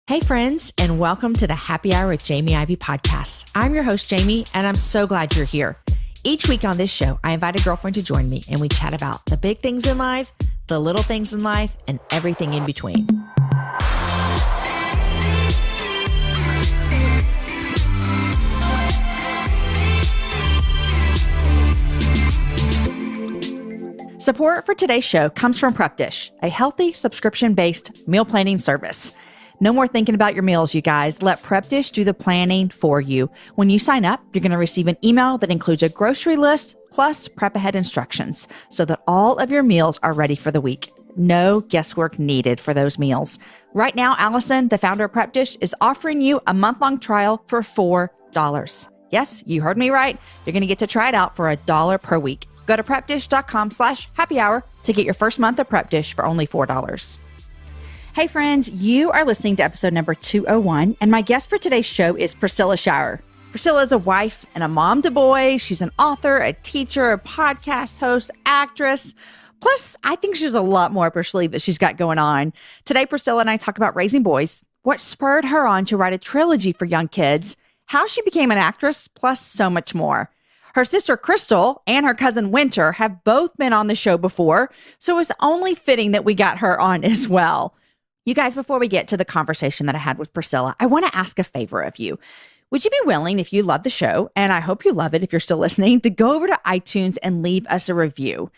Hey friends, and welcome to the Happy Hour with Jamie Ivey podcast. I'm your host, Jamie, and I'm so glad you're here. Each week on this show, I invite a girlfriend to join me and we chat about the big things in life, the little things in life, and everything in between. Support for today's show comes from Prep Dish, a healthy subscription-based meal planning service. No more thinking about your meals, you guys. Let Prep Dish do the planning for you. When you sign up, you're going to receive an email that includes a grocery list plus prep ahead instructions so that all of your meals are ready for the week. No guesswork needed for those meals. Right now, Allison, the founder of Prep Dish, is offering you a month-long trial for $4. Yes, you heard me right. You're going to get to try it out for $1 per week. Go to prepdish.com/happy hour to get your first month of Prep Dish for only $4. Hey friends, you are listening to episode number 201, and my guest for today's show is Priscilla Shirer. Priscilla is a wife and a mom to boys. She's an author, a teacher, a podcast host, actress. Plus, I think she's a lot more up her sleeve that she's got going on. Today, Priscilla and I talk about raising boys, what spurred her on to write a trilogy for young kids, how she became an actress, plus so much more. Her sister Crystal and her cousin Winter have both been on the show before, so it's only fitting that we got her on as well. You guys, before we get to the conversation that I had with Priscilla, I want to ask a favor of you. Would you be willing, if you love the show, and I hope you love it if you're still listening, to go over to iTunes and leave us a review?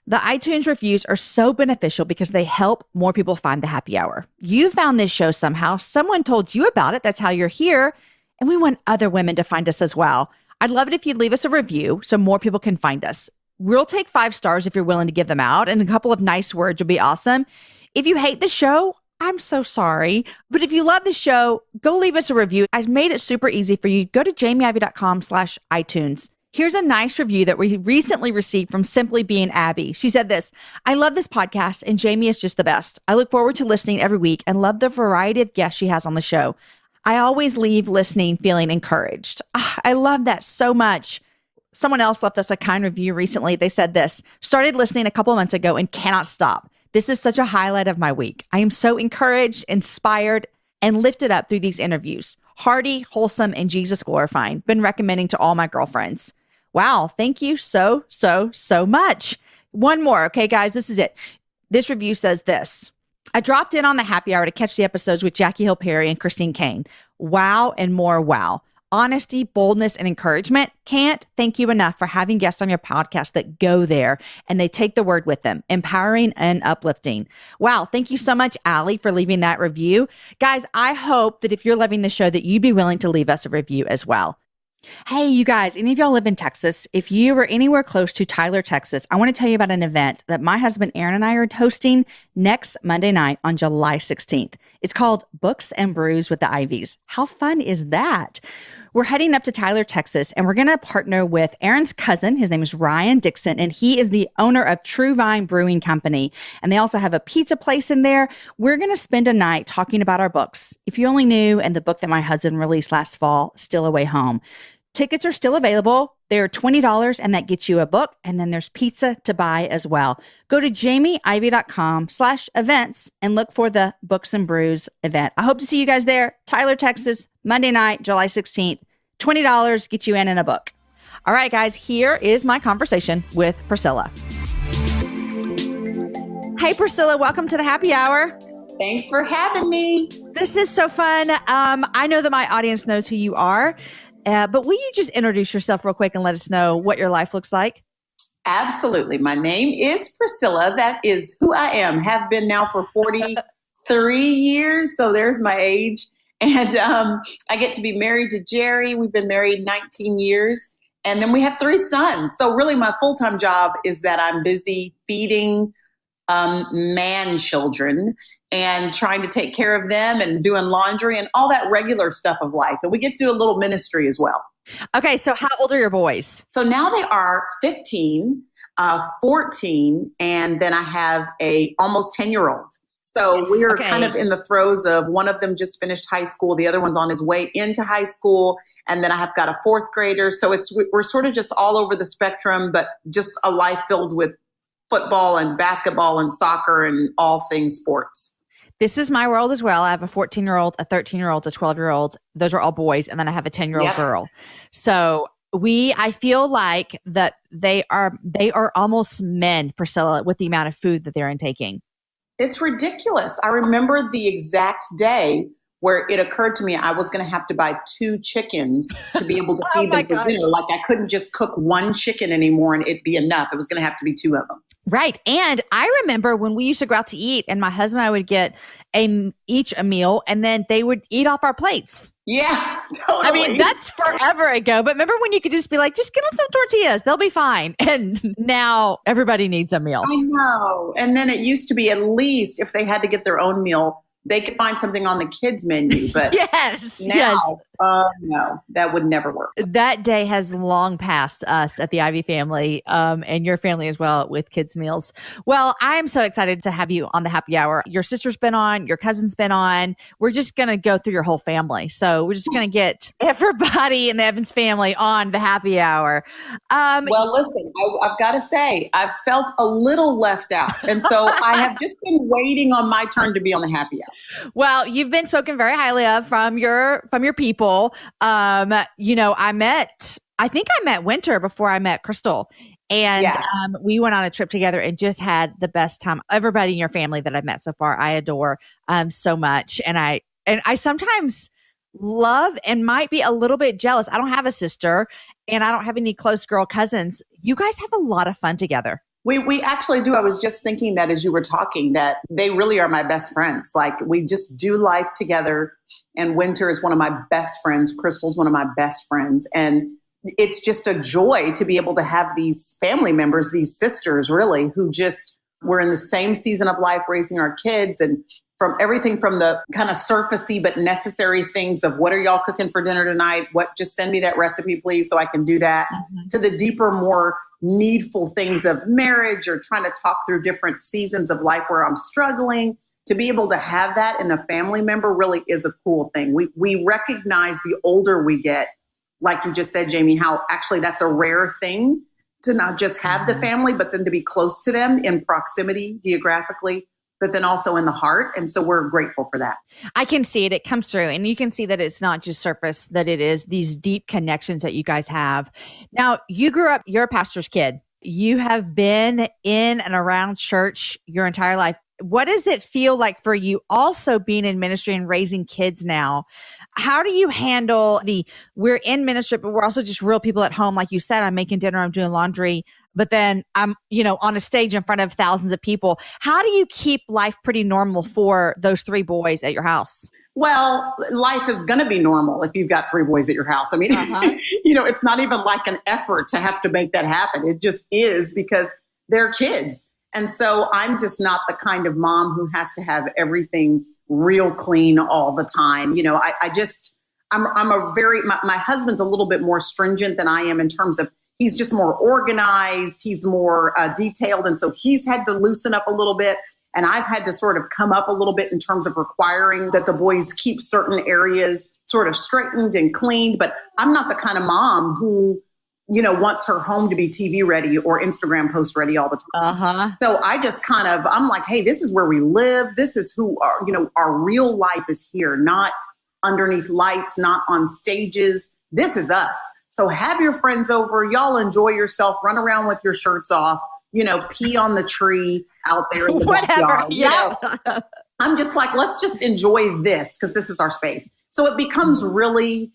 The iTunes reviews are so beneficial because they help more people find the happy hour. You found this show somehow. Someone told you about it. That's how you're here. And we want other women to find us as well. I'd love it if you'd leave us a review so more people can find us. We'll take 5 stars if you're willing to give them out, and a couple of nice words would be awesome. If you hate the show, I'm so sorry. But if you love the show, go leave us a review. I've made it super easy for you. Go to jamieivey.com/iTunes. Here's a nice review that we recently received from Simply Being Abby. She said this: I love this podcast and Jamie is just the best. I look forward to listening every week and love the variety of guests she has on the show. I always leave listening feeling encouraged. I love that so much. Someone else left us a kind review recently. They said this: started listening a couple months ago and cannot stop. This is such a highlight of my week. I am so encouraged, inspired, and lifted up through these interviews. Hearty, wholesome, and Jesus glorifying. Been recommending to all my girlfriends. Wow, thank you so much. One more, okay, guys, this is it. This review says this: I dropped in on the happy hour to catch the episodes with Jackie Hill Perry and Christine Kane. Wow and more wow. Honesty, boldness, and encouragement. Can't thank you enough for having guests on your podcast that go there and they take the word with them. Empowering and uplifting. Wow. Thank you so much, Allie, for leaving that review. Guys, I hope that if you're loving the show that you'd be willing to leave us a review as well. Hey, you guys, any of y'all live in Texas? If you are anywhere close to Tyler, Texas, I want to tell you about an event that my husband Aaron and I are hosting next Monday night on July 16th. It's called Books and Brews with the Iveys. How fun is that? We're heading up to Tyler, Texas, and we're going to partner with Aaron's cousin. His name is Ryan Dixon, and he is the owner of True Vine Brewing Company. And they also have a pizza place in there. We're going to spend a night talking about our books. If you only knew, and the book that my husband released last fall, Still Away Home. Tickets are still available. They're $20, and that gets you a book, and then there's pizza to buy as well. Go to jamieivey.com/events and look for the Books and Brews event. I hope to see you guys there. Tyler, Texas, Monday night, July 16th. $20 gets you in a book. All right, guys, here is my conversation with Priscilla. Hey, Priscilla, welcome to the happy hour. Thanks for having me. This is so fun. I know that my audience knows who you are. But will you just introduce yourself real quick and let us know what your life looks like? Absolutely. My name is Priscilla. That is who I am. Have been now for 43 years. So there's my age. And I get to be married to Jerry. We've been married 19 years. And then we have 3 sons. So really my full-time job is that I'm busy feeding man children and trying to take care of them and doing laundry and all that regular stuff of life. And we get to do a little ministry as well. Okay, so how old are your boys? So now they are 15, 14, and then I have a almost 10-year-old. So we are kind of in the throes of one of them just finished high school. The other one's on his way into high school. And then I have got a 4th grader. So we're sort of just all over the spectrum, but just a life filled with football and basketball and soccer and all things sports. This is my world as well. I have a 14-year-old, a 13-year-old, a 12-year-old. Those are all boys. And then I have a 10-year-old girl. So I feel like that they are almost men, Priscilla, with the amount of food that they're intaking. It's ridiculous. I remember the exact day where it occurred to me I was going to have to buy 2 chickens to be able to feed them for dinner. Like I couldn't just cook 1 chicken anymore and it'd be enough. It was going to have to be 2 of them. Right. And I remember when we used to go out to eat and my husband and I would get each a meal and then they would eat off our plates. Yeah, totally. I mean, that's forever ago. But remember when you could just be like, just get them some tortillas. They'll be fine. And now everybody needs a meal. I know. And then it used to be at least if they had to get their own meal, they could find something on the kids' menu. But now, no, that would never work. That day has long passed us at the Ivey family and your family as well with kids' meals. Well, I am so excited to have you on the happy hour. Your sister's been on, your cousin's been on. We're just going to go through your whole family. So we're just going to get everybody in the Evans family on the happy hour. Well, listen, I've got to say, I've felt a little left out. And so I have just been waiting on my turn to be on the happy hour. Well, you've been spoken very highly of from your people. I think I met Winter before I met Crystal. And we went on a trip together and just had the best time. Everybody in your family that I've met so far, I adore so much. And I sometimes love and might be a little bit jealous. I don't have a sister and I don't have any close girl cousins. You guys have a lot of fun together. We actually do. I was just thinking that as you were talking, that they really are my best friends. Like we just do life together. And Winter is one of my best friends. Crystal's one of my best friends. And it's just a joy to be able to have these family members, these sisters really, who just were in the same season of life raising our kids. And from everything from the kind of surfacey but necessary things of what are y'all cooking for dinner tonight? Just send me that recipe, please, so I can do that. Mm-hmm. To the deeper, more needful things of marriage or trying to talk through different seasons of life where I'm struggling. To be able to have that in a family member really is a cool thing. We recognize the older we get, like you just said, Jamie, how actually that's a rare thing to not just have the family, but then to be close to them in proximity geographically, but then also in the heart. And so we're grateful for that. I can see it. It comes through. And you can see that it's not just surface, that it is these deep connections that you guys have. Now, you grew up, you're a pastor's kid. You have been in and around church your entire life. What does it feel like for you also being in ministry and raising kids now? How do you handle we're in ministry, but we're also just real people at home. Like you said, I'm making dinner, I'm doing laundry, but then I'm, on a stage in front of thousands of people. How do you keep life pretty normal for those 3 boys at your house? Well, life is going to be normal if you've got 3 boys at your house. I mean, it's not even like an effort to have to make that happen. It just is because they're kids. And so I'm just not the kind of mom who has to have everything real clean all the time. My husband's a little bit more stringent than I am in terms of he's just more organized. He's more detailed. And so he's had to loosen up a little bit. And I've had to sort of come up a little bit in terms of requiring that the boys keep certain areas sort of straightened and cleaned. But I'm not the kind of mom who wants her home to be TV ready or Instagram post ready all the time. Uh-huh. So I just I'm like, hey, this is where we live. This is who our real life is here, not underneath lights, not on stages. This is us. So have your friends over. Y'all enjoy yourself. Run around with your shirts off. Pee on the tree out there in the backyard. Yeah. I'm just like, let's just enjoy this because this is our space. So it becomes really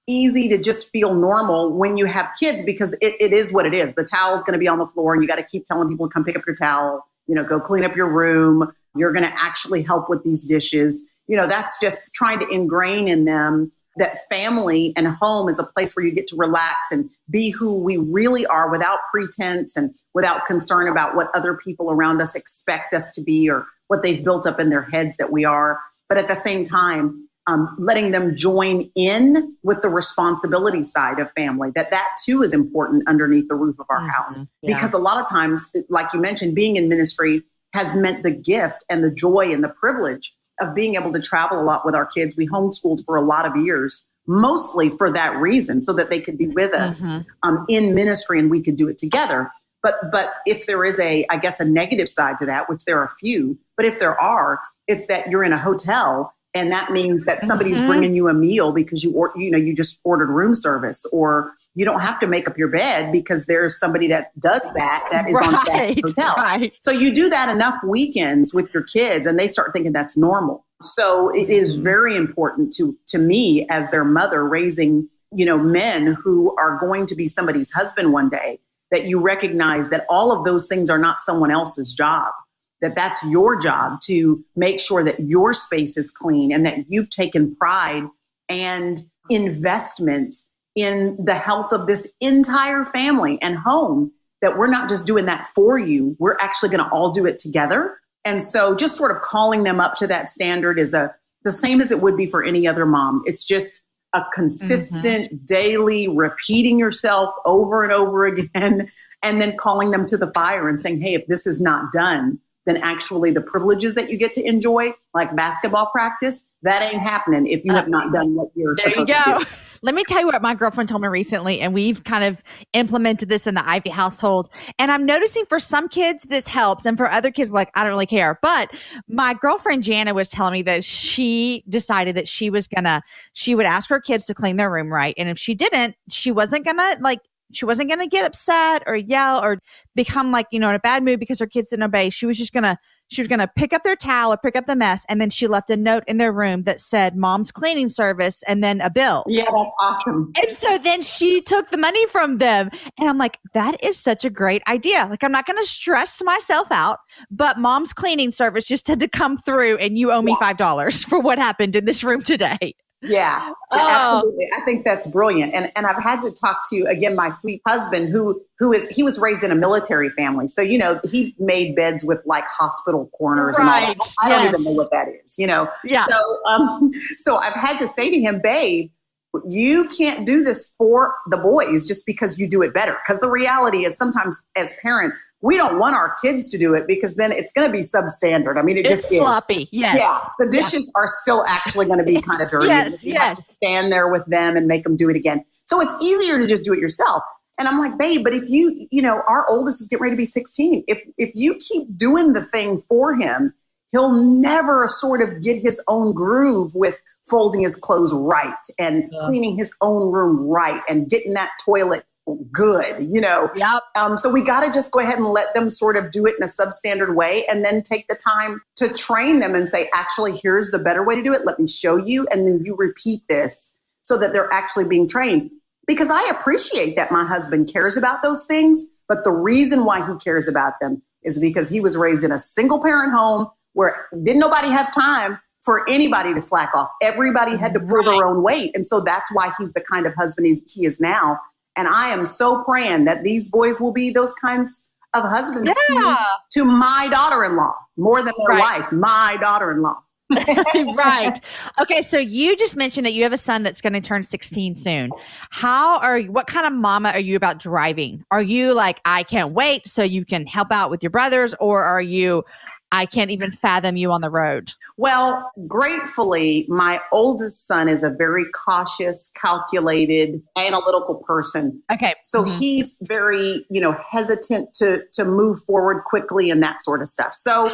easy to just feel normal when you have kids because it is what it is. The towel is going to be on the floor and you got to keep telling people to come pick up your towel, go clean up your room. You're going to actually help with these dishes. That's just trying to ingrain in them that family and home is a place where you get to relax and be who we really are without pretense and without concern about what other people around us expect us to be or what they've built up in their heads that we are. But at the same time, letting them join in with the responsibility side of family, that too is important underneath the roof of our house. Yeah. Because a lot of times, like you mentioned, being in ministry has meant the gift and the joy and the privilege of being able to travel a lot with our kids. We homeschooled for a lot of years, mostly for that reason, so that they could be with us in ministry and we could do it together. But if there is a negative side to that, which there are few, but if there are, It's that you're in a hotel, and that means that somebody's bringing you a meal because you just ordered room service, or you don't have to make up your bed because there's somebody that does that is on staff at the hotel. Right. So you do that enough weekends with your kids and they start thinking that's normal. So it is very important to me as their mother raising, men who are going to be somebody's husband one day, that you recognize that all of those things are not someone else's job, that that's your job to make sure that your space is clean and that you've taken pride and investment in the health of this entire family and home, that we're not just doing that for you. We're actually going to all do it together. And so just sort of calling them up to that standard is the same as it would be for any other mom. It's just a consistent daily repeating yourself over and over again, and then calling them to the fire and saying, hey, if this is not done, then actually the privileges that you get to enjoy, like basketball practice, that ain't happening if you have not done what you're supposed to do. Let me tell you what my girlfriend told me recently, and we've kind of implemented this in the Ivey household. And I'm noticing for some kids this helps, and for other kids, like, I don't really care. But my girlfriend Jana was telling me that she decided that she would ask her kids to clean their room right, and if she didn't, she wasn't gonna get upset or yell or become in a bad mood because her kids didn't obey. She was gonna pick up their towel or pick up the mess, and then she left a note in their room that said mom's cleaning service and then a bill. Yeah, that's awesome. And so then she took the money from them, and I'm like, that is such a great idea. Like, I'm not gonna stress myself out, but mom's cleaning service just had to come through, and you owe me $5 for what happened in this room today. Yeah, absolutely. I think that's brilliant. And I've had to talk to, again, my sweet husband he was raised in a military family. So, he made beds with like hospital corners and all that. I don't even know what that is, Yeah. So I've had to say to him, babe, you can't do this for the boys just because you do it better. Because the reality is sometimes as parents, we don't want our kids to do it because then it's going to be substandard. I mean, it's just sloppy. Yes. Yeah. The dishes are still actually going to be kind of dirty. You have to stand there with them and make them do it again. So it's easier to just do it yourself. And I'm like, babe, but if our oldest is getting ready to be 16. If you keep doing the thing for him, he'll never sort of get his own groove with folding his clothes right and cleaning his own room right and getting that toilet good, Yep. So we got to just go ahead and let them sort of do it in a substandard way, and then take the time to train them and say, actually, here's the better way to do it. Let me show you. And then you repeat this so that they're actually being trained. Because I appreciate that my husband cares about those things. But the reason why he cares about them is because he was raised in a single parent home where didn't nobody have time for anybody to slack off. Everybody had to pull their own weight. And so that's why he's the kind of husband he is now. And I am so praying that these boys will be those kinds of husbands to my daughter-in-law, more than their wife, my daughter-in-law. Right. Okay. So you just mentioned that you have a son that's going to turn 16 soon. What kind of mama are you about driving? Are you like, I can't wait so you can help out with your brothers, or are you, I can't even fathom you on the road? Well, gratefully, my oldest son is a very cautious, calculated, analytical person. Okay. So he's very, hesitant to move forward quickly and that sort of stuff. So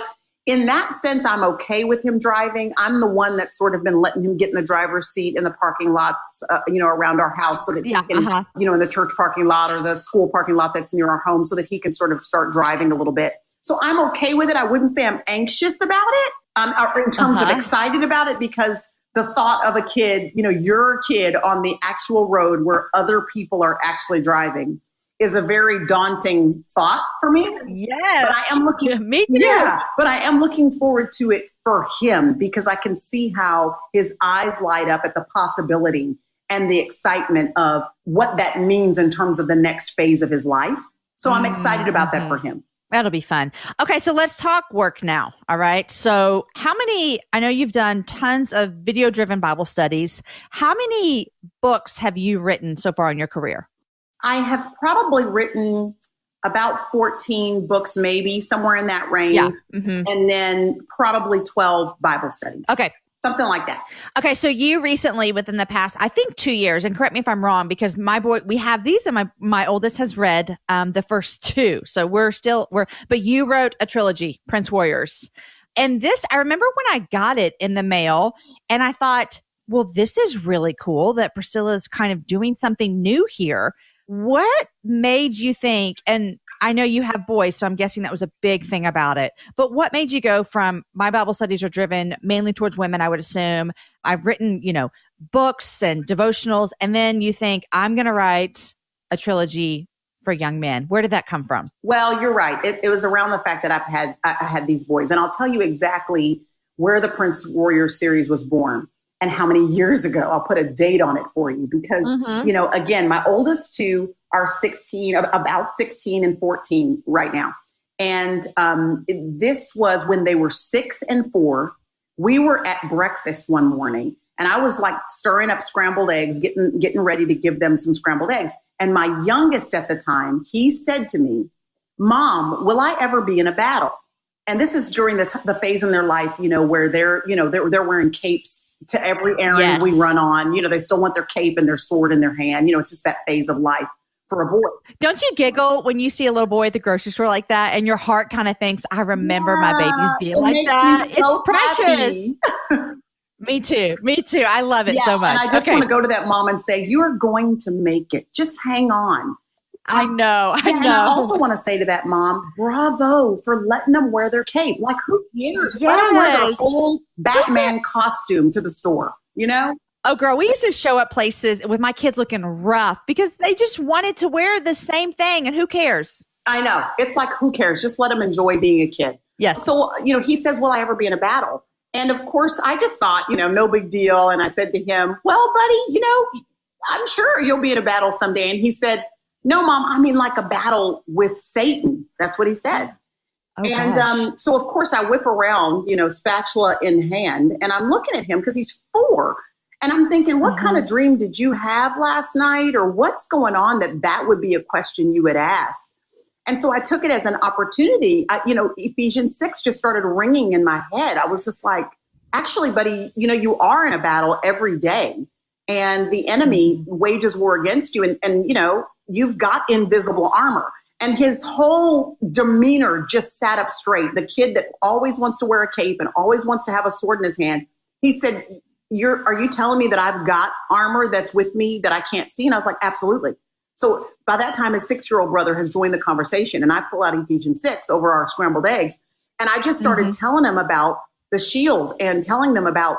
in that sense, I'm okay with him driving. I'm the one that's sort of been letting him get in the driver's seat in the parking lots, around our house, so that he can, in the church parking lot or the school parking lot that's near our home, so that he can sort of start driving a little bit. So I'm okay with it. I wouldn't say I'm anxious about it, or in terms of excited about it, because the thought of a kid, your kid on the actual road where other people are actually driving is a very daunting thought for me. Yes. But I am looking, me too. Yeah, but I am looking forward to it for him, because I can see how his eyes light up at the possibility and the excitement of what that means in terms of the next phase of his life. So I'm excited about that for him. That'll be fun. Okay, so let's talk work now. All right. So I know you've done tons of video-driven Bible studies. How many books have you written so far in your career? I have probably written about 14 books, maybe somewhere in that range. Yeah. And then probably 12 Bible studies. Okay. Something like that. Okay. So you recently, within the past, I think 2 years, and correct me if I'm wrong, because we have these, and my oldest has read the first two. So but you wrote a trilogy, Prince Warriors. And this, I remember when I got it in the mail and I thought, well, this is really cool that Priscilla's kind of doing something new here. What made you think, and I know you have boys, so I'm guessing that was a big thing about it, but what made you go from my Bible studies are driven mainly towards women, I would assume. I've written, books and devotionals, and then you think I'm going to write a trilogy for young men. Where did that come from? Well, you're right. It was around the fact that I had these boys, and I'll tell you exactly where the Prince Warrior series was born and how many years ago. I'll put a date on it for you because, again, my oldest two are about 16 and 14 right now. And this was when they were 6 and 4. We were at breakfast one morning and I was like stirring up scrambled eggs, getting ready to give them some scrambled eggs. And my youngest at the time, he said to me, "Mom, will I ever be in a battle?" And this is during the phase in their life, where they're wearing capes to every errand we run on. They still want their cape and their sword in their hand. It's just that phase of life for a boy. Don't you giggle when you see a little boy at the grocery store like that and your heart kind of thinks, I remember my babies being like that. So it's precious. Me too. I love it so much. And I just want to go to that mom and say, you are going to make it. Just hang on. I know. And I also want to say to that mom, bravo for letting them wear their cape. Like, who cares? Yes. Let them wear their whole Batman costume to the store, Oh, girl, we used to show up places with my kids looking rough because they just wanted to wear the same thing. And who cares? I know. It's like, who cares? Just let them enjoy being a kid. Yes. So, he says, will I ever be in a battle? And of course, I just thought, no big deal. And I said to him, well, buddy, I'm sure you'll be in a battle someday. And he said, no, Mom, I mean like a battle with Satan. That's what he said. Oh, and so, of course, I whip around, spatula in hand, and I'm looking at him because he's 4. And I'm thinking, what kind of dream did you have last night? Or what's going on that would be a question you would ask? And so I took it as an opportunity. Ephesians 6 just started ringing in my head. I was just like, actually, buddy, you are in a battle every day. And the enemy wages war against you. And you've got invisible armor. And his whole demeanor just sat up straight. The kid that always wants to wear a cape and always wants to have a sword in his hand. He said, are you telling me that I've got armor that's with me that I can't see? And I was like, absolutely. So by that time, his 6-year-old brother has joined the conversation, and I pull out Ephesians 6 over our scrambled eggs. And I just started telling them about the shield and telling them about,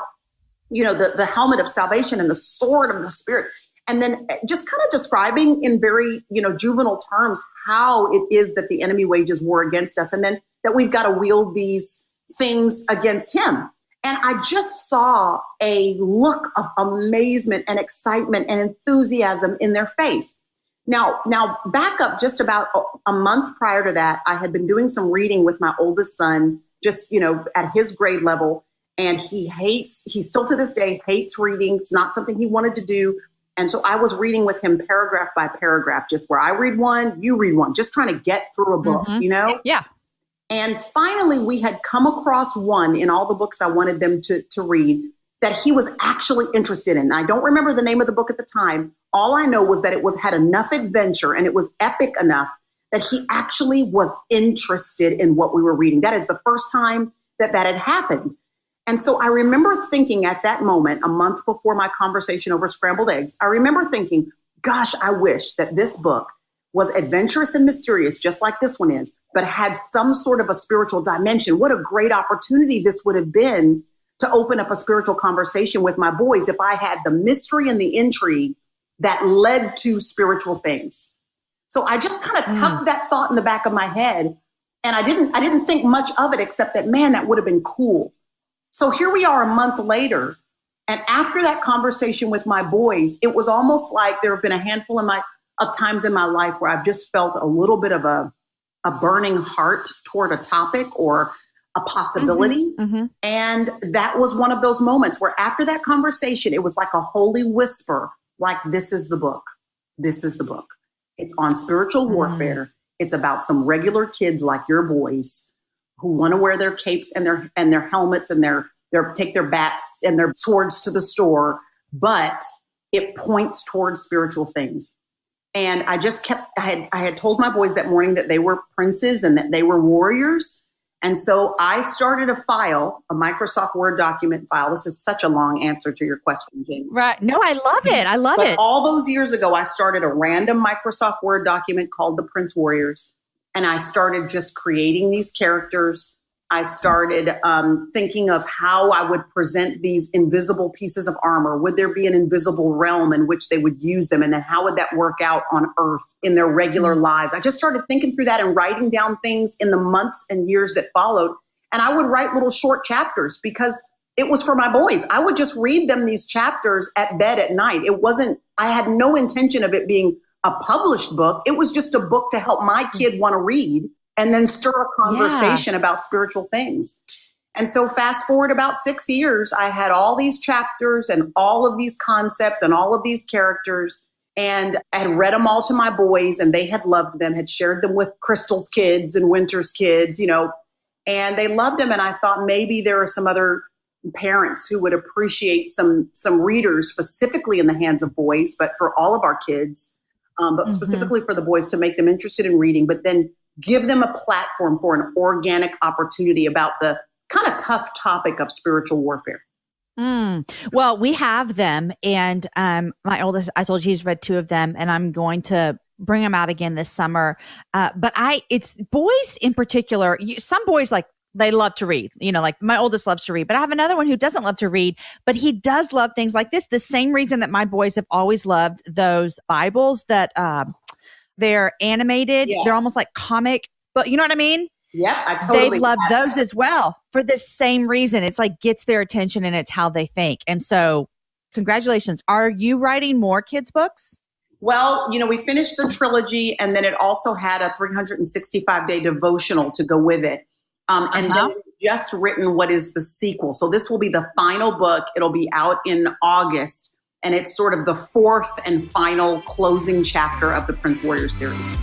the helmet of salvation and the sword of the Spirit. And then just kind of describing in very, juvenile terms how it is that the enemy wages war against us. And then that we've got to wield these things against him. And I just saw a look of amazement and excitement and enthusiasm in their face. Now back up just about a month prior to that, I had been doing some reading with my oldest son, just, at his grade level. And he still to this day hates reading. It's not something he wanted to do. And so I was reading with him paragraph by paragraph, just where I read one, you read one, just trying to get through a book, Yeah. And finally, we had come across one in all the books I wanted them to read that he was actually interested in. I don't remember the name of the book at the time. All I know was that it had enough adventure and it was epic enough that he actually was interested in what we were reading. That is the first time that had happened. And so I remember thinking at that moment, a month before my conversation over scrambled eggs, I remember thinking, gosh, I wish that this book was adventurous and mysterious, just like this one is, but had some sort of a spiritual dimension. What a great opportunity this would have been to open up a spiritual conversation with my boys if I had the mystery and the intrigue that led to spiritual things. So I just kind of tucked that thought in the back of my head, and I didn't think much of it except that, man, that would have been cool. So here we are a month later, and after that conversation with my boys, it was almost like there have been a handful of times in my life where I've just felt a little bit of a burning heart toward a topic or a possibility. And that was one of those moments where after that conversation, it was like a holy whisper, like, this is the book. This is the book. It's on spiritual warfare. It's about some regular kids like your boys who want to wear their capes and their helmets and their take their bats and their swords to the store, but it points towards spiritual things. And I just I had told my boys that morning that they were princes and that they were warriors. And so I started a file, a Microsoft Word document file. This is such a long answer to your question, Jamie. Right. No, I love it. I love it. All those years ago, I started a random Microsoft Word document called The Prince Warriors. And I started just creating these characters. I started thinking of how I would present these invisible pieces of armor. Would there be an invisible realm in which they would use them? And then how would that work out on Earth in their regular lives? I just started thinking through that and writing down things in the months and years that followed. And I would write little short chapters because it was for my boys. I would just read them these chapters at bed at night. I had no intention of it being a published book. It was just a book to help my kid want to read and then stir a conversation about spiritual things. And so fast forward about 6 years, I had all these chapters and all of these concepts and all of these characters. And I had read them all to my boys and they had loved them, had shared them with Crystal's kids and Winter's kids, and they loved them. And I thought maybe there are some other parents who would appreciate some readers specifically in the hands of boys, but for all of our kids, but specifically for the boys to make them interested in reading, but then give them a platform for an organic opportunity about the kind of tough topic of spiritual warfare. Well, we have them, and my oldest, I told you he's read 2 of them, and I'm going to bring them out again this summer. But it's boys in particular. Some boys, like, they love to read, like my oldest loves to read, but I have another one who doesn't love to read, but he does love things like this. The same reason that my boys have always loved those Bibles that, they're animated. Yes. They're almost like comic, but you know what I mean? Yeah, I totally. They've loved those as well for the same reason. It's like gets their attention and it's how they think. And so congratulations. Are you writing more kids' books? Well, we finished the trilogy and then it also had a 365-day devotional to go with it. And then we've just written what is the sequel. So this will be the final book. It'll be out in August. And it's sort of the 4th and final closing chapter of the Prince Warrior series.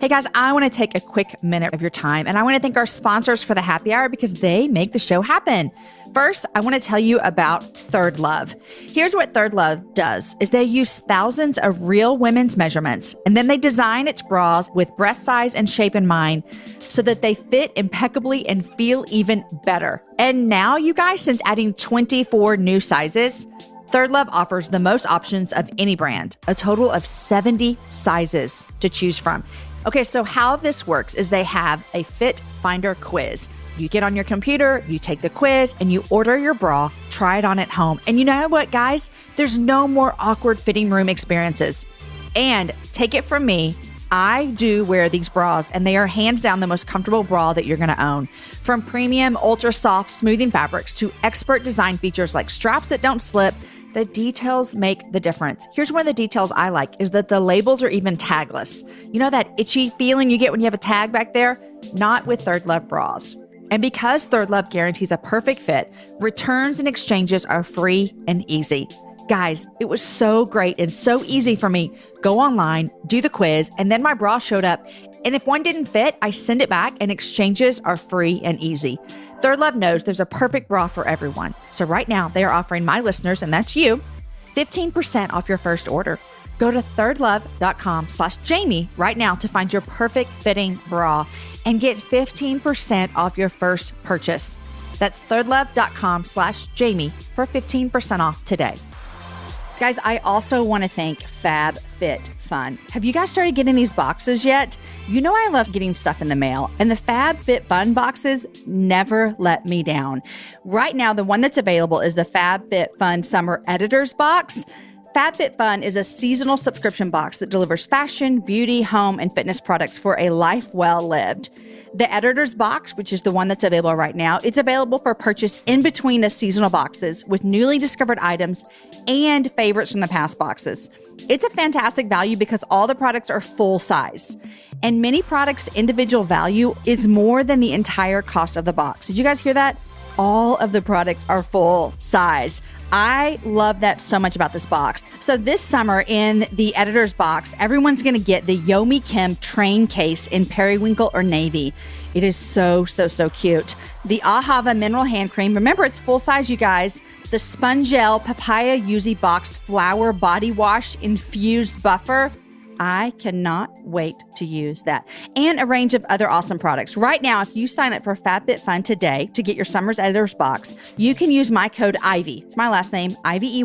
Hey guys, I want to take a quick minute of your time and I want to thank our sponsors for the happy hour because they make the show happen. First, I want to tell you about Third Love. Here's what Third Love does is they use thousands of real women's measurements and then they design its bras with breast size and shape in mind so that they fit impeccably and feel even better. And now, you guys, since adding 24 new sizes, Third Love offers the most options of any brand, a total of 70 sizes to choose from. Okay, so how this works is they have a fit finder quiz. You get on your computer, you take the quiz, and you order your bra, try it on at home. And you know what, guys? There's no more awkward fitting room experiences. And take it from me, I do wear these bras, and they are hands down the most comfortable bra that you're going to own. From premium, ultra soft, smoothing fabrics to expert design features like straps that don't slip, the details make the difference. Here's one of the details I like is that the labels are even tagless. You know that itchy feeling you get when you have a tag back there? Not with Third Love bras. And because Third Love guarantees a perfect fit, returns and exchanges are free and easy. Guys, it was so great and so easy for me. Go online, do the quiz, and then my bra showed up. And if one didn't fit, I send it back and exchanges are free and easy. Third Love knows there's a perfect bra for everyone. So right now they are offering my listeners, and that's you, 15% off your first order. Go to thirdlove.com/Jamie right now to find your perfect fitting bra and get 15% off your first purchase. That's thirdlove.com/Jamie for 15% off today. Guys, I also want to thank FabFitFun. Have you guys started getting these boxes yet? You know I love getting stuff in the mail, and the FabFitFun boxes never let me down. Right now, the one that's available is the FabFitFun Summer Editors Box. FabFitFun is a seasonal subscription box that delivers fashion, beauty, home, and fitness products for a life well lived. The Editor's Box, which is the one that's available right now, it's available for purchase in between the seasonal boxes with newly discovered items and favorites from the past boxes. It's a fantastic value because all the products are full size. And many products' individual value is more than the entire cost of the box. Did you guys hear that? All of the products are full size. I love that so much about this box. So this summer in the Editor's Box, everyone's going to get the Yomi Kim train case in periwinkle or navy. It is so, so, so cute. The Ahava mineral hand cream. Remember, it's full size, you guys. The Spongel papaya Yuzu box flower body wash infused buffer. I cannot wait to use that. And a range of other awesome products. Right now, if you sign up for FabFitFun today to get your Summer's Editor's box, you can use my code Ivey. It's my last name, Ivey,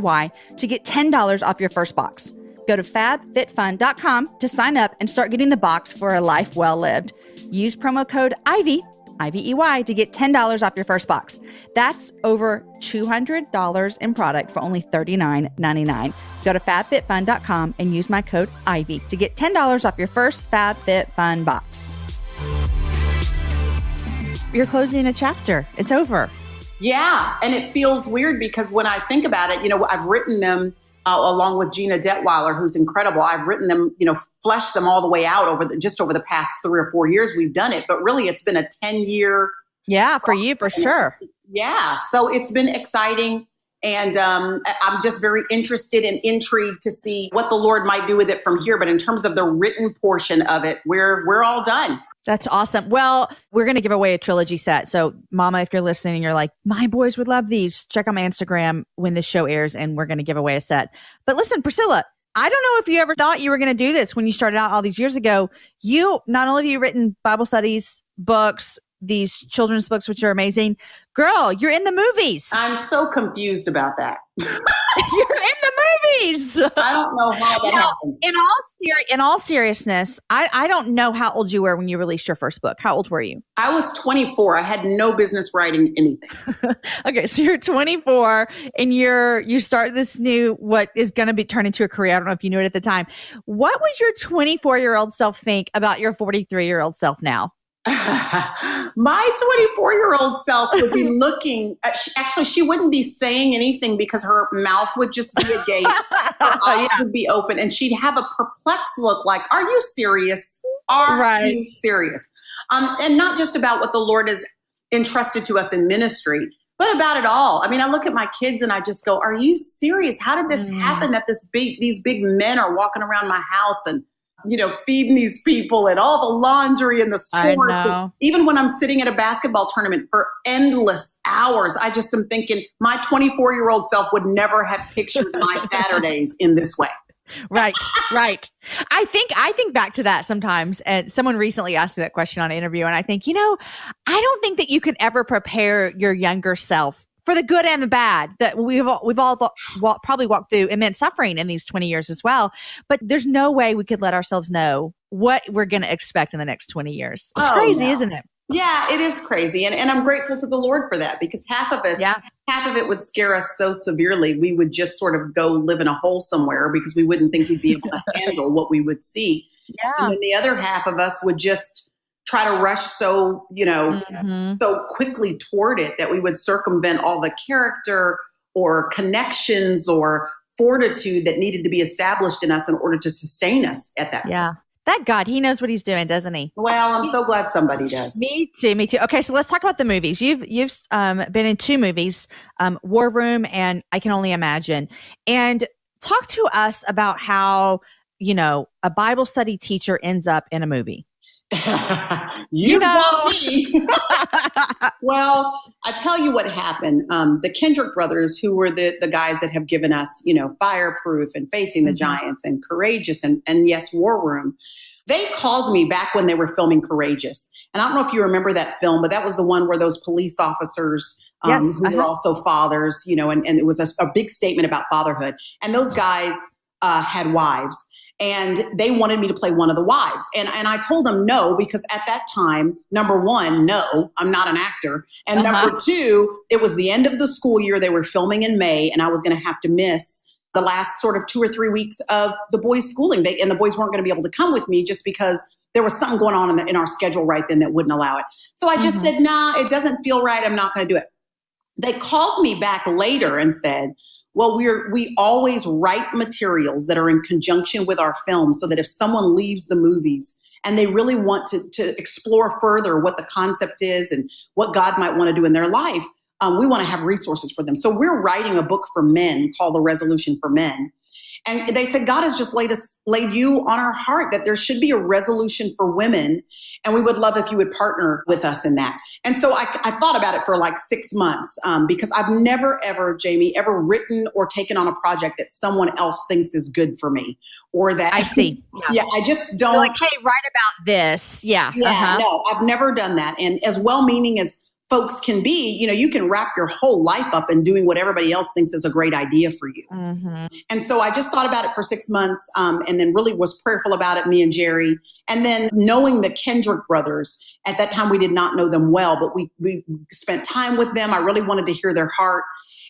to get $10 off your first box. Go to fabfitfun.com to sign up and start getting the box for a life well lived. Use promo code Ivey, Ivey, to get $10 off your first box. That's over $200 in product for only $39.99. Go to fabfitfun.com and use my code Ivey to get $10 off your first FabFitFun box. You're closing a chapter. It's over. Yeah. And it feels weird because when I think about it, I've written them along with Gina Detweiler, who's incredible. I've written them, fleshed them all the way out over the past 3 or 4 years we've done it. But really, it's been a 10-year. Yeah, for you, for sure. Yeah. So it's been exciting. And I'm just very interested and intrigued to see what the Lord might do with it from here. But in terms of the written portion of it, we're all done. That's awesome. Well, we're going to give away a trilogy set. So Mama, if you're listening and you're like, my boys would love these, check out my Instagram when this show airs and we're going to give away a set. But listen, Priscilla, I don't know if you ever thought you were going to do this when you started out all these years ago. You, not only have you written Bible studies, books, these children's books, which are amazing. Girl, you're in the movies. I'm so confused about that. You're in the movies. I don't know how that happened. In all seriousness, I don't know how old you were when you released your first book. How old were you? I was 24. I had no business writing anything. Okay, so you're 24 and you start this new, what is going to be turned into a career. I don't know if you knew it at the time. What would your 24-year-old self think about your 43-year-old self now? My 24-year-old self would be looking, actually, she wouldn't be saying anything because her mouth would just be agape. Her eyes would be open and she'd have a perplexed look like, are you serious? Are you serious? And not just about what the Lord has entrusted to us in ministry, but about it all. I mean, I look at my kids and I just go, are you serious? How did this happen that these big men are walking around my house and feeding these people and all the laundry and the sports. And even when I'm sitting at a basketball tournament for endless hours, I just am thinking my 24-year-old self would never have pictured my Saturdays in this way. Right. I think back to that sometimes. And someone recently asked me that question on an interview. And I think, I don't think that you can ever prepare your younger self for the good and the bad, that we've all probably walked through immense suffering in these 20 years as well. But there's no way we could let ourselves know what we're going to expect in the next 20 years. It's crazy, isn't it? Yeah, it is crarazy. And I'm grateful to the Lord for that, because half of it would scare us so severely. We would just sort of go live in a hole somewhere because we wouldn't think we'd be able to handle what we would see. Yeah. And then the other half of us would just try to rush so quickly toward it that we would circumvent all the character or connections or fortitude that needed to be established in us in order to sustain us at that point. That God, he knows what he's doing, doesn't he? Well, I'm so glad somebody does. Me too. Okay, so let's talk about the movies. You've been in 2 movies, War Room and I Can Only Imagine. And talk to us about how, a Bible study teacher ends up in a movie. You know me. Well, I tell you what happened. The Kendrick brothers, who were the guys that have given us, Fireproof and Facing the Giants and Courageous and yes, War Room. They called me back when they were filming Courageous. And I don't know if you remember that film, but that was the one where those police officers who were also fathers, and it was a big statement about fatherhood. And those guys had wives. And they wanted me to play one of the wives. And I told them no, because at that time, number one, no, I'm not an actor. And number two, it was the end of the school year. They were filming in May, and I was going to have to miss the last sort of 2 or 3 weeks of the boys' schooling. And the boys weren't going to be able to come with me just because there was something going on in our schedule right then that wouldn't allow it. So I just said, nah, it doesn't feel right. I'm not going to do it. They called me back later and said, well, we always write materials that are in conjunction with our film so that if someone leaves the movies and they really want to explore further what the concept is and what God might want to do in their life, we want to have resources for them. So we're writing a book for men called The Resolution for Men. And they said, God has just laid you on our heart that there should be a resolution for women. And we would love if you would partner with us in that. And so I thought about it for like 6 months because I've never, ever, Jamie, ever written or taken on a project that someone else thinks is good for me or that. I see. Yeah, I just don't. You're like, hey, write about this. Yeah. Yeah, no, I've never done that. And as well-meaning as folks can be, you can wrap your whole life up in doing what everybody else thinks is a great idea for you. Mm-hmm. And so I just thought about it for 6 months and then really was prayerful about it, me and Jerry. And then knowing the Kendrick brothers, at that time we did not know them well, but we spent time with them. I really wanted to hear their heart.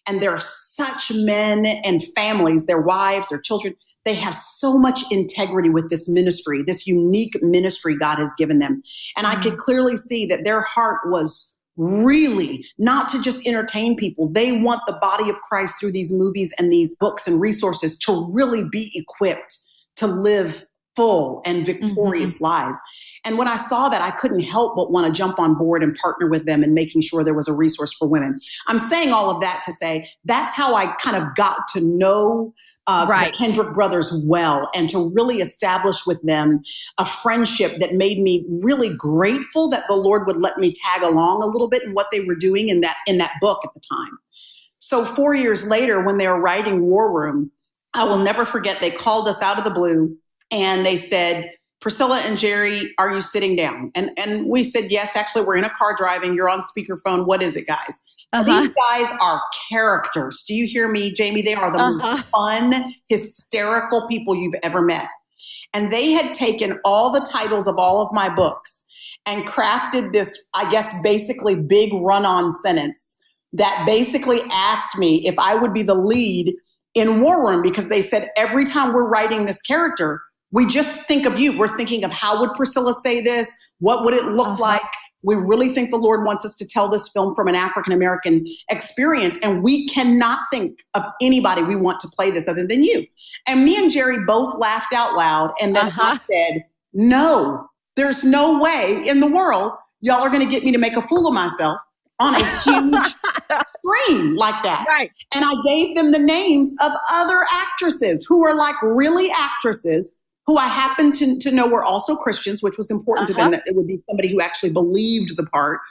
And they're such men and families, their wives, their children. They have so much integrity with this ministry, this unique ministry God has given them. And I could clearly see that their heart was really not to just entertain people. They want the body of Christ through these movies and these books and resources to really be equipped to live full and victorious lives. And when I saw that, I couldn't help but want to jump on board and partner with them in making sure there was a resource for women. I'm saying all of that to say that's how I kind of got to know the Kendrick brothers well and to really establish with them a friendship that made me really grateful that the Lord would let me tag along a little bit in what they were doing in that book at the time. So 4 years later, when they were writing War Room, I will never forget, they called us out of the blue and they said, Priscilla and Jerry, are you sitting down? And we said, yes, actually, we're in a car driving. You're on speakerphone. What is it, guys? These guys are characters. Do you hear me, Jamie? They are the most fun, hysterical people you've ever met. And they had taken all the titles of all of my books and crafted this, I guess, basically big run-on sentence that basically asked me if I would be the lead in War Room, because they said every time we're writing this character, we just think of you. We're thinking of how would Priscilla say this? What would it look like? We really think the Lord wants us to tell this film from an African-American experience. And we cannot think of anybody we want to play this other than you. And me and Jerry both laughed out loud. And then I said, no, there's no way in the world y'all are going to get me to make a fool of myself on a huge screen like that. Right. And I gave them the names of other actresses who were like really actresses who I happened to know were also Christians, which was important to them, that it would be somebody who actually believed the part.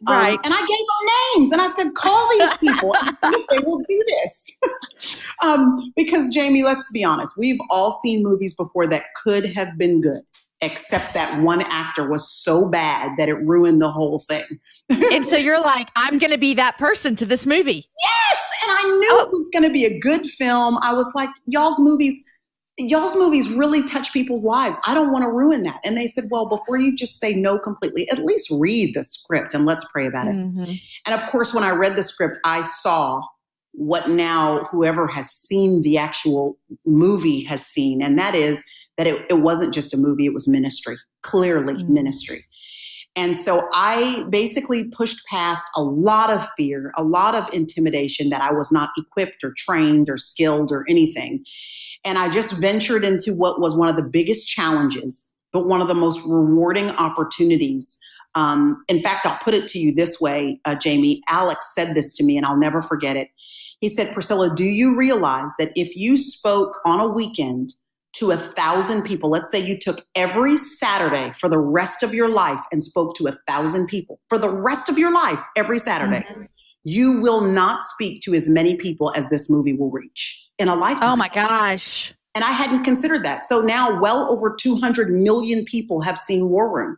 Right. And I gave them names and I said, call these people and see if they will do this. Because Jamie, let's be honest, we've all seen movies before that could have been good, except that one actor was so bad that it ruined the whole thing. And so you're like, I'm going to be that person to this movie. Yes. And I knew it was going to be a good film. I was like, y'all's movies really touch people's lives. I don't want to ruin that. And they said, well, before you just say no completely, at least read the script and let's pray about it. And of course, when I read the script, I saw what now whoever has seen the actual movie has seen. And that is that it wasn't just a movie, it was ministry, clearly ministry. And so I basically pushed past a lot of fear, a lot of intimidation that I was not equipped or trained or skilled or anything. And I just ventured into what was one of the biggest challenges, but one of the most rewarding opportunities. In fact, I'll put it to you this way, Jamie. Alex said this to me, and I'll never forget it. He said, Priscilla, do you realize that if you spoke on a weekend to 1,000 people, let's say you took every Saturday for the rest of your life and spoke to 1,000 people for the rest of your life, every Saturday, you will not speak to as many people as this movie will reach in a lifetime. Oh my gosh. And I hadn't considered that. So now well over 200 million people have seen War Room.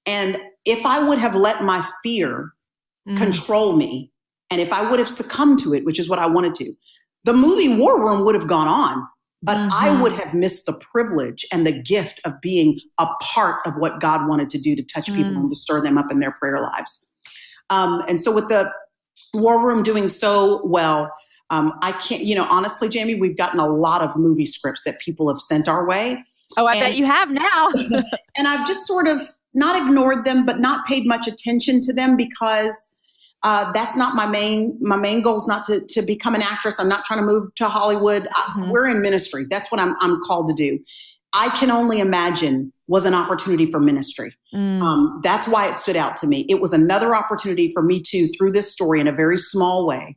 And if I would have let my fear control me, and if I would have succumbed to it, which is what I wanted to, the movie War Room would have gone on, but I would have missed the privilege and the gift of being a part of what God wanted to do to touch people and to stir them up in their prayer lives. And so with the War Room doing so well, I can't, honestly, Jamie, we've gotten a lot of movie scripts that people have sent our way. Oh, I bet you have now. And I've just sort of not ignored them, but not paid much attention to them because that's not my main goal is not to become an actress. I'm not trying to move to Hollywood. We're in ministry. That's what I'm called to do. I Can Only Imagine was an opportunity for ministry. That's why it stood out to me. It was another opportunity for me to, through this story in a very small way,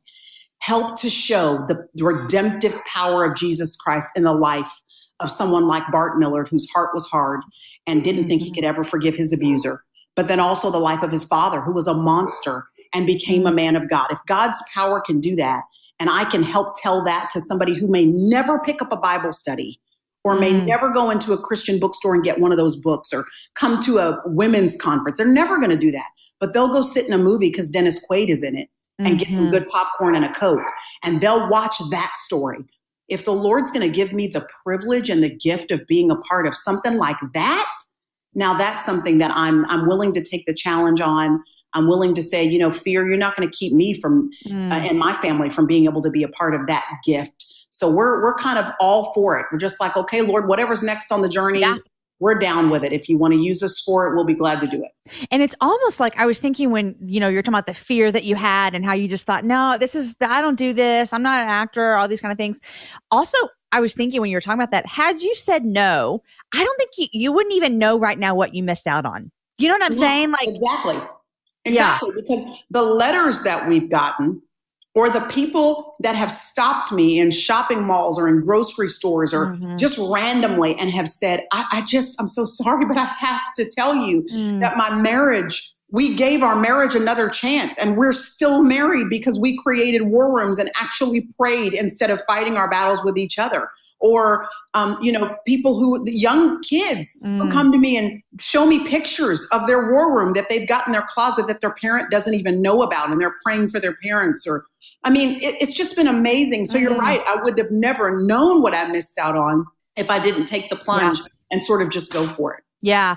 help to show the redemptive power of Jesus Christ in the life of someone like Bart Millard, whose heart was hard and didn't think he could ever forgive his abuser. But then also the life of his father, who was a monster and became a man of God. If God's power can do that, and I can help tell that to somebody who may never pick up a Bible study or may never go into a Christian bookstore and get one of those books or come to a women's conference, they're never going to do that. But they'll go sit in a movie because Dennis Quaid is in it and get some good popcorn and a Coke, and they'll watch that story. If the Lord's going to give me the privilege and the gift of being a part of something like that, now that's something that I'm willing to take the challenge on. I'm willing to say, fear, you're not going to keep me from and my family from being able to be a part of that gift. So we're kind of all for it. We're just like, okay, Lord, whatever's next on the journey, we're down with it. If you want to use us for it, we'll be glad to do it. And it's almost like I was thinking when, you're talking about the fear that you had and how you just thought, no, I don't do this. I'm not an actor, all these kind of things. Also, I was thinking when you were talking about that, had you said no, I don't think you wouldn't even know right now what you missed out on. You know what I'm saying? Like Exactly. Because the letters that we've gotten, or the people that have stopped me in shopping malls or in grocery stores or just randomly and have said, I'm so sorry, but I have to tell you that my marriage, we gave our marriage another chance and we're still married because we created war rooms and actually prayed instead of fighting our battles with each other. Or, people young kids who come to me and show me pictures of their war room that they've got in their closet that their parent doesn't even know about, and they're praying for their parents. Or, it's just been amazing. So you're right. I would have never known what I missed out on if I didn't take the plunge and sort of just go for it. Yeah.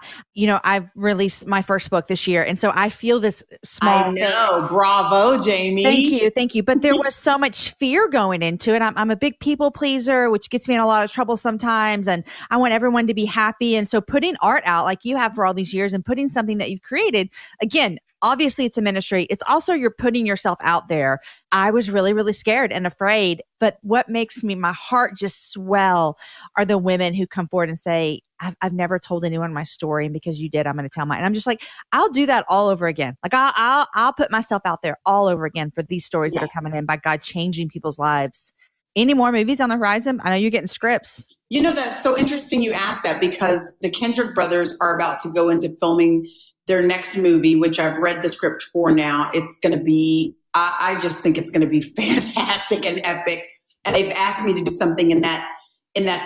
I've released my first book this year. And so I feel this small I know. thing. Bravo, Jamie. Thank you. But there was so much fear going into it. I'm a big people pleaser, which gets me in a lot of trouble sometimes. And I want everyone to be happy. And so putting art out like you have for all these years and putting something that you've created, again, obviously it's a ministry. It's also you're putting yourself out there. I was really, really scared and afraid. But what makes my heart just swell are the women who come forward and say, I've never told anyone my story, and because you did, I'm going to tell mine. And I'm just like, I'll do that all over again. Like I'll put myself out there all over again for these stories that are coming in by God changing people's lives. Any more movies on the horizon? I know you're getting scripts. That's so interesting you asked that, because the Kendrick brothers are about to go into filming their next movie, which I've read the script for now. It's going to be, I just think it's going to be fantastic and epic. And they've asked me to do something in that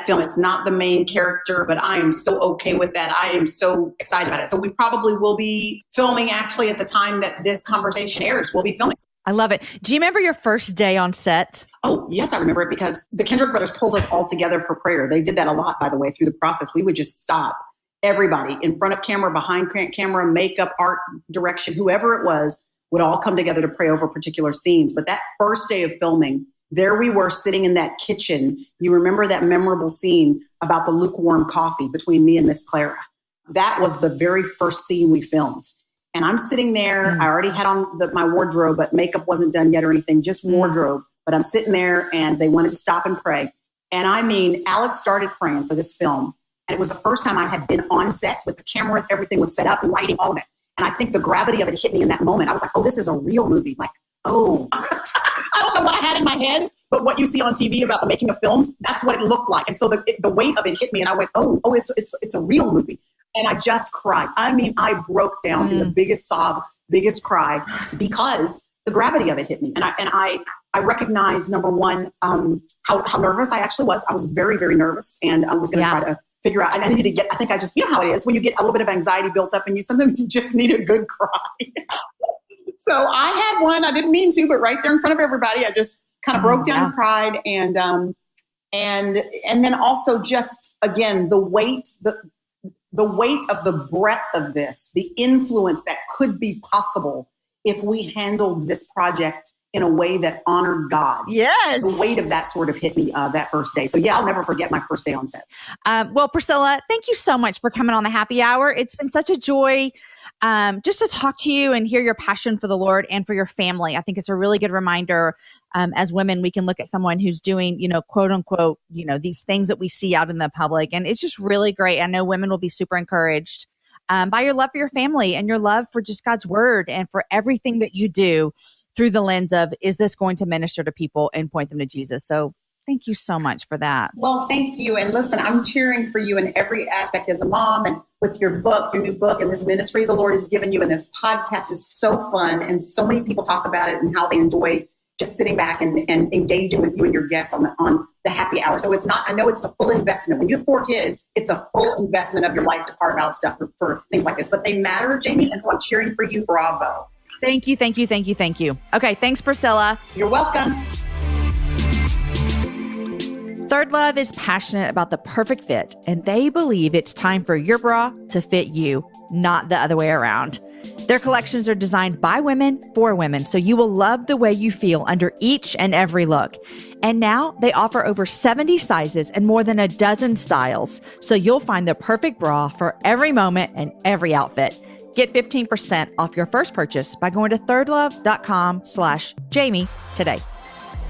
film. It's not the main character, but I am so okay with that. I am so excited about it. So we probably will be filming actually at the time that this conversation airs. We'll be filming. I love it. Do you remember your first day on set? Oh, yes, I remember it, because the Kendrick brothers pulled us all together for prayer. They did that a lot, by the way, through the process. We would just stop. Everybody in front of camera, behind camera, makeup, art, direction, whoever it was, would all come together to pray over particular scenes. But that first day of filming, there we were sitting in that kitchen. You remember that memorable scene about the lukewarm coffee between me and Miss Clara? That was the very first scene we filmed. And I'm sitting there. I already had on my wardrobe, but makeup wasn't done yet or anything, just wardrobe. But I'm sitting there and they wanted to stop and pray. And Alex started praying for this film. And it was the first time I had been on set with the cameras. Everything was set up, lighting, all of it. And I think the gravity of it hit me in that moment. I was like, oh, this is a real movie. Like, oh, I don't know what I had in my head, but what you see on TV about the making of films, that's what it looked like. And so the weight of it hit me and I went, oh, it's a real movie. And I just cried. I broke down in the biggest sob, biggest cry, because the gravity of it hit me. And I recognized, number one, how nervous I actually was. I was very, very nervous, and I was going to try to figure out. I needed to get, I think I just, how it is when you get a little bit of anxiety built up and sometimes you just need a good cry. So I had one. I didn't mean to, but right there in front of everybody, I just kind of broke down and cried. And then also just, again, the weight of the breadth of this, the influence that could be possible if we handled this project in a way that honored God. Yes. The weight of that sort of hit me that first day. So I'll never forget my first day on set. Well, Priscilla, thank you so much for coming on the Happy Hour. It's been such a joy just to talk to you and hear your passion for the Lord and for your family. I think it's a really good reminder as women, we can look at someone who's doing, quote unquote, these things that we see out in the public. And it's just really great. I know women will be super encouraged by your love for your family and your love for just God's word and for everything that you do. through the lens of, is this going to minister to people and point them to Jesus? So thank you so much for that. Well, thank you. And listen, I'm cheering for you in every aspect as a mom, and with your book, your new book, and this ministry the Lord has given you. And this podcast is so fun. And so many people talk about it and how they enjoy just sitting back and engaging with you and your guests on the happy hour. So it's not, I know it's a full investment. When you have 4 kids, it's a full investment of your life to carve out stuff for things like this. But they matter, Jamie. And so I'm cheering for you. Bravo. Thank you. Thank you. Thank you. Thank you. Okay. Thanks, Priscilla. You're welcome. Third Love is passionate about the perfect fit, and they believe it's time for your bra to fit you, not the other way around. Their collections are designed by women for women, so you will love the way you feel under each and every look. And now they offer over 70 sizes and more than a dozen styles, so you'll find the perfect bra for every moment and every outfit. Get 15% off your first purchase by going to thirdlove.com/Jamie today.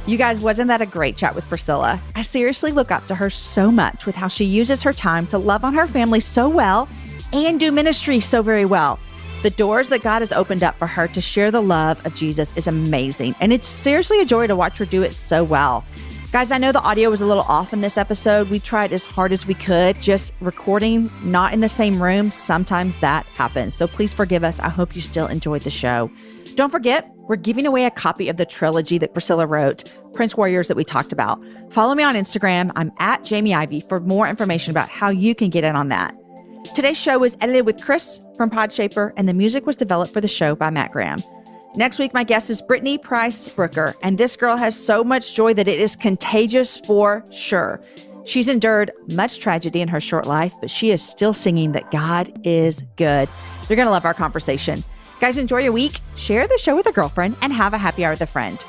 You guys, wasn't that a great chat with Priscilla? I seriously look up to her so much with how she uses her time to love on her family so well and do ministry so very well. The doors that God has opened up for her to share the love of Jesus is amazing, and it's seriously a joy to watch her do it so well. Guys, I know the audio was a little off in this episode. We tried as hard as we could, just recording, not in the same room. Sometimes that happens, so please forgive us. I hope you still enjoyed the show. Don't forget, we're giving away a copy of the trilogy that Priscilla wrote, Prince Warriors, that we talked about. Follow me on Instagram. I'm at Jamie Ivey for more information about how you can get in on that. Today's show was edited with Chris from Podshaper, and the music was developed for the show by Matt Graham. Next week, my guest is Brittany Price Brooker, and this girl has so much joy that it is contagious for sure. She's endured much tragedy in her short life, but she is still singing that God is good. You're going to love our conversation. Guys, enjoy your week, share the show with a girlfriend, and have a happy hour with a friend.